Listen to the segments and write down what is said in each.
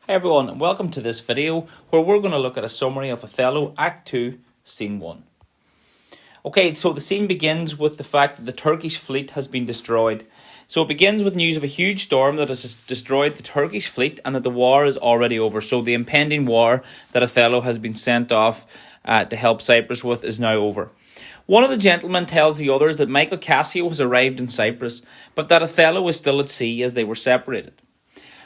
Hi everyone and welcome to this video where we're going to look at a summary of Othello Act 2 Scene 1. Okay, so the scene begins with the fact that the Turkish fleet has been destroyed. So it begins with news of a huge storm that has destroyed the Turkish fleet and that the war is already over. So the impending war that Othello has been sent off to help Cyprus with is now over. One of the gentlemen tells the others that Michael Cassio has arrived in Cyprus, but that Othello is still at sea as they were separated.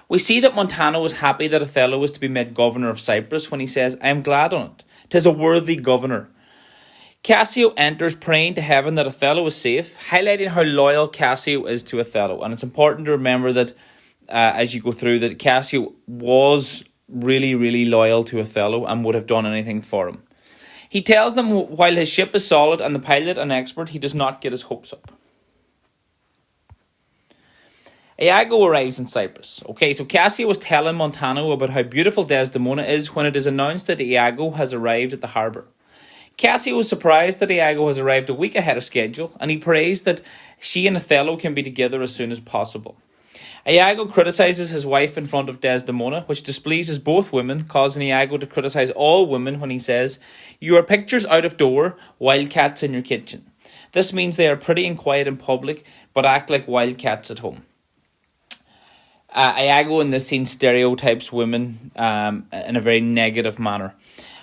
We see that Montano was happy that Othello was to be made governor of Cyprus when he says, "I am glad on it. 'Tis a worthy governor." Cassio enters praying to heaven that Othello is safe, highlighting how loyal Cassio is to Othello. And it's important to remember that as you go through that Cassio was really loyal to Othello and would have done anything for him. He tells them while his ship is solid and the pilot an expert, he does not get his hopes up. Iago arrives in Cyprus. Okay, so Cassio was telling Montano about how beautiful Desdemona is when it is announced that Iago has arrived at the harbour. Cassio was surprised that Iago has arrived a week ahead of schedule, and he prays that she and Othello can be together as soon as possible. Iago criticises his wife in front of Desdemona, which displeases both women, causing Iago to criticise all women when he says, "You are pictures out of door, wildcats in your kitchen." This means they are pretty and quiet in public, but act like wildcats at home. Iago in this scene stereotypes women in a very negative manner.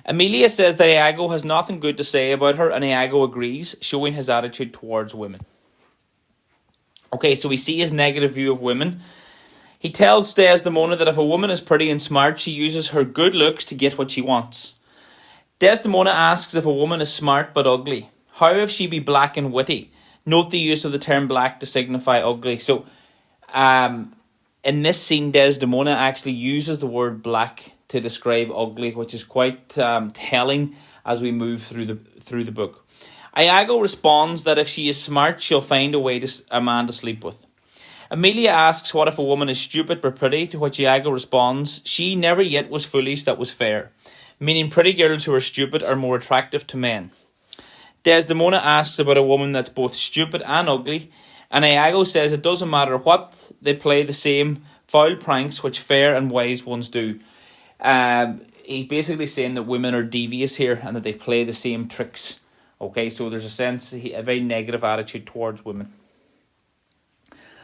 Emilia says that Iago has nothing good to say about her, and Iago agrees, showing his attitude towards women. Okay, so we see his negative view of women. He tells Desdemona that if a woman is pretty and smart, she uses her good looks to get what she wants. Desdemona asks if a woman is smart but ugly. How if she be black and witty? Note the use of the term black to signify ugly. So, in this scene, Desdemona actually uses the word black to describe ugly, which is quite telling as we move through the book. Iago responds that if she is smart, she'll find a man to sleep with. Emilia asks what if a woman is stupid but pretty, to which Iago responds, "She never yet was foolish that was fair," meaning pretty girls who are stupid are more attractive to men. Desdemona asks about a woman that's both stupid and ugly, and Iago says it doesn't matter what, they play the same foul pranks which fair and wise ones do. He's basically saying that women are devious here and that they play the same tricks. Okay, so there's a very negative attitude towards women.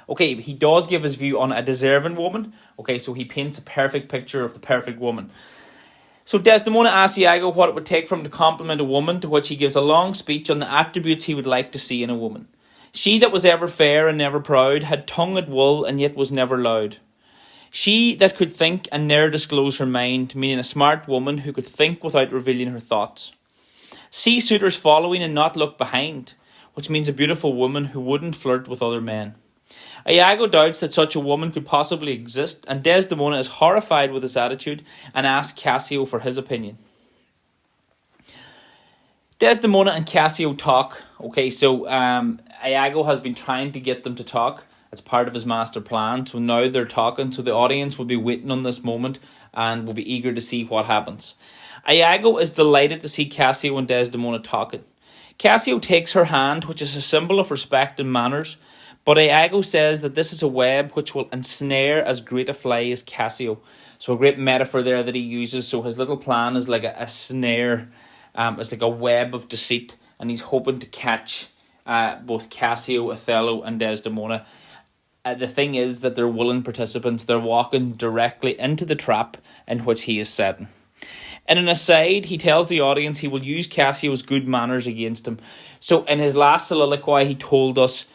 Okay, he does give his view on a deserving woman. Okay, so he paints a perfect picture of the perfect woman. So Desdemona asks Iago what it would take for him to compliment a woman, to which he gives a long speech on the attributes he would like to see in a woman. "She that was ever fair and never proud, had tongue at wool and yet was never loud. She that could think and ne'er disclose her mind," meaning a smart woman who could think without revealing her thoughts. "See suitors following and not look behind," which means a beautiful woman who wouldn't flirt with other men. Iago doubts that such a woman could possibly exist, and Desdemona is horrified with this attitude and asks Cassio for his opinion. Desdemona and Cassio talk. Okay, so Iago has been trying to get them to talk. It's part of his master plan. So now they're talking. So the audience will be waiting on this moment and will be eager to see what happens. Iago is delighted to see Cassio and Desdemona talking. Cassio takes her hand, which is a symbol of respect and manners. But Iago says that this is a web which will ensnare as great a fly as Cassio. So a great metaphor there that he uses. So his little plan is like a snare. It's like a web of deceit, and he's hoping to catch both Cassio, Othello, and Desdemona. The thing is that they're willing participants. They're walking directly into the trap in which he is setting. In an aside, he tells the audience he will use Cassio's good manners against him. So in his last soliloquy, he told us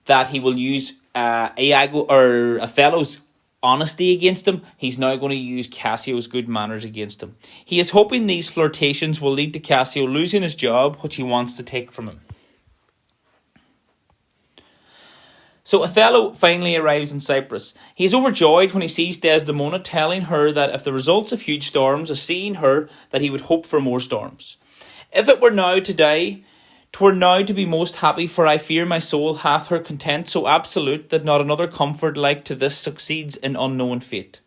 that he will use Iago or Othello's honesty against him. He's now going to use Cassio's good manners against him. He is hoping these flirtations will lead to Cassio losing his job, which he wants to take from him. So Othello finally arrives in Cyprus. He is overjoyed when he sees Desdemona, telling her that if the results of huge storms are seeing her, that he would hope for more storms. "If it were now today, 'twere now to be most happy, for I fear my soul hath her content so absolute that not another comfort like to this succeeds in unknown fate."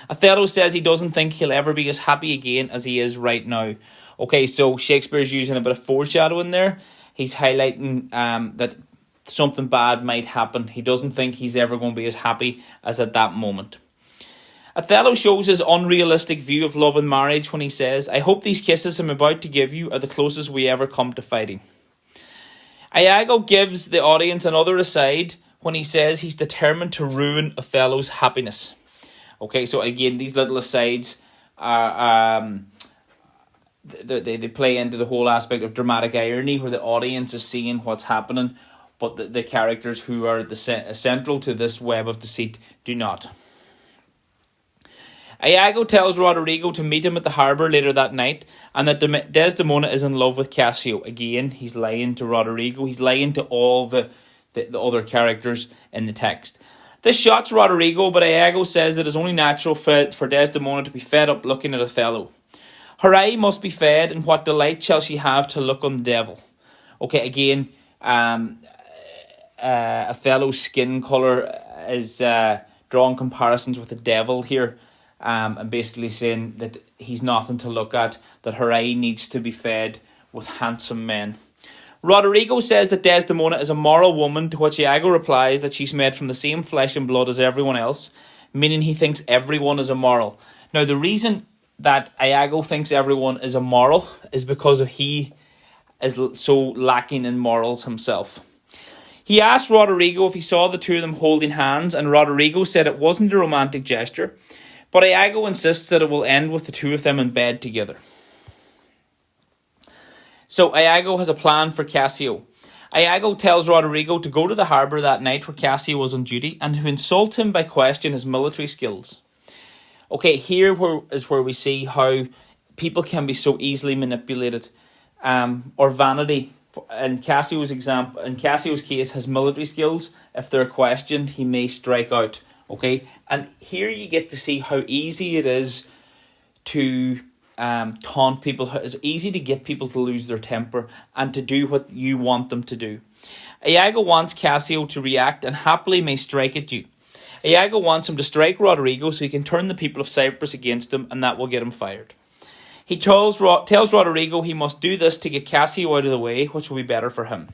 Othello says he doesn't think he'll ever be as happy again as he is right now. Okay, so Shakespeare's using a bit of foreshadowing there. He's highlighting that something bad might happen. He doesn't think he's ever going to be as happy as at that moment. Othello shows his unrealistic view of love and marriage when he says, "I hope these kisses I'm about to give you are the closest we ever come to fighting." Iago gives the audience another aside when he says he's determined to ruin Othello's happiness. Okay, so again, these little asides are they play into the whole aspect of dramatic irony, where the audience is seeing what's happening, but the characters who are central to this web of deceit do not. Iago tells Roderigo to meet him at the harbour later that night, and that Desdemona is in love with Cassio. Again, he's lying to Roderigo. He's lying to all the other characters in the text. This shocks Roderigo, but Iago says it is only natural for Desdemona to be fed up looking at Othello. Her eye must be fed, and what delight shall she have to look on the devil? Okay, again, Othello's skin colour is drawing comparisons with the devil here. And basically saying that he's nothing to look at, that her eye needs to be fed with handsome men. Roderigo says that Desdemona is a moral woman, to which Iago replies that she's made from the same flesh and blood as everyone else, meaning he thinks everyone is immoral. Now, the reason that Iago thinks everyone is immoral is because he is so lacking in morals himself. He asked Roderigo if he saw the two of them holding hands, and Roderigo said it wasn't a romantic gesture, but Iago insists that it will end with the two of them in bed together. So Iago has a plan for Cassio. Iago tells Roderigo to go to the harbour that night where Cassio was on duty and to insult him by questioning his military skills. Okay, here is where we see how people can be so easily manipulated, or vanity. In Cassio's case, his military skills, if they're questioned, he may strike out. Okay, and here you get to see how easy it is to taunt people. It's easy to get people to lose their temper and to do what you want them to do. Iago wants Cassio to react and happily may strike at you. Iago wants him to strike Roderigo so he can turn the people of Cyprus against him, and that will get him fired. He tells Roderigo he must do this to get Cassio out of the way, which will be better for him.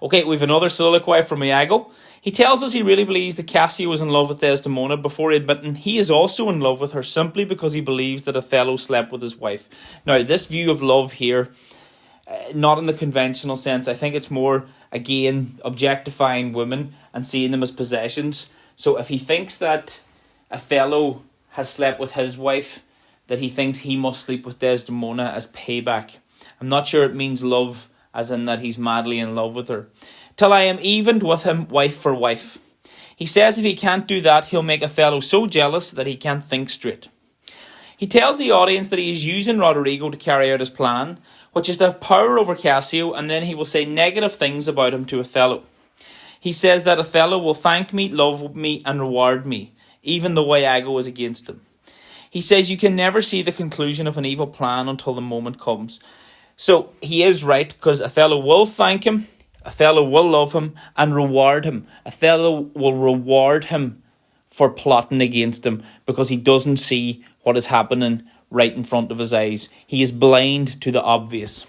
Okay, we have another soliloquy from Iago. He tells us he really believes that Cassio is in love with Desdemona before admitting he is also in love with her simply because he believes that Othello slept with his wife. Now, this view of love here, not in the conventional sense. I think it's more, again, objectifying women and seeing them as possessions. So if he thinks that Othello has slept with his wife, that he thinks he must sleep with Desdemona as payback. I'm not sure it means love, as in that he's madly in love with her. Till I am evened with him wife for wife. He says if he can't do that, he'll make Othello so jealous that he can't think straight. He tells the audience that he is using Roderigo to carry out his plan, which is to have power over Cassio, and then he will say negative things about him to Othello. He says that Othello will thank me, love me, and reward me, even though Iago is against him. He says you can never see the conclusion of an evil plan until the moment comes. So he is right, because Othello will thank him, Othello will love him and reward him. Othello will reward him for plotting against him because he doesn't see what is happening right in front of his eyes. He is blind to the obvious.